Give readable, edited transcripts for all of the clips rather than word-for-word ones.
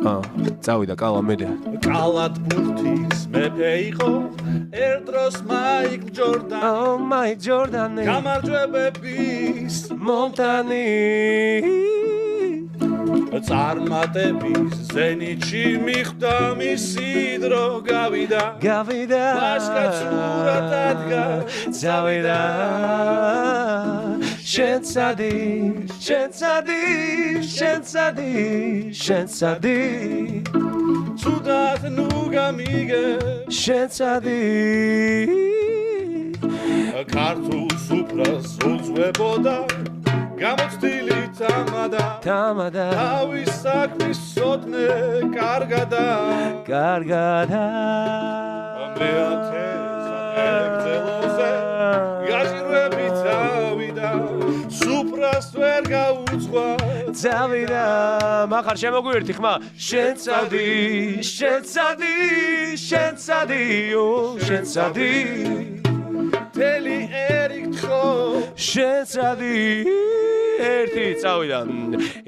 წავიდა კალა მედე კალად ბურთის მეფე იყო ერთ დროს მაიკლ ჯორდანი მაიკლ ჯორდანი გამარჯვებების მომტანი წარმატების ზენიტში მიხვდა მისი დრო გავიდა ვაჟკაცურად ადგა წავიდა შენ ცადი ცუდად ნუ გამიგე შენ ცადი ქართულს უფრას უძღვებოდა გამოცდილი თამადა თავის საქმის სოდნე კარგადა მეათესა ეგძელოზე გაჟირვები წავიდა სუფრას ვერ გაუძღვა წავიდა მახარ შემოგვიერთი ხმა შენ ცადი თელი ერიკ თხო შენ ცადი ერთი წავიდა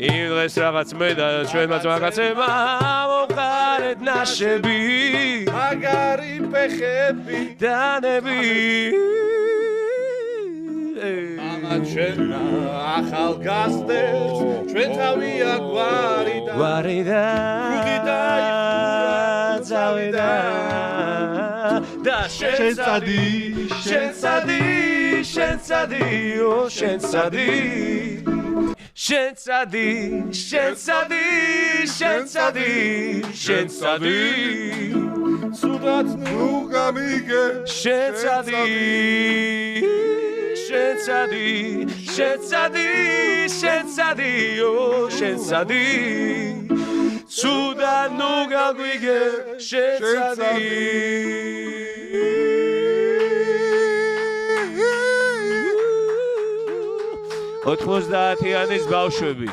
იმ დღეს რაღაც მე და ჩვენმა ძმაკაცებმა მოვყარეთ ნაშები მაგარი ფეხები დანები მამა ჩვენმა ახალგაზრდებს ჩვენ თავია გვარიდა კუდი წავიდა და შენ ცადი ცუდად ნუ გამიგე შენ ცადი ცუდად ნუ გაგვიგე შენ ცადი 90-იანის ბავშვები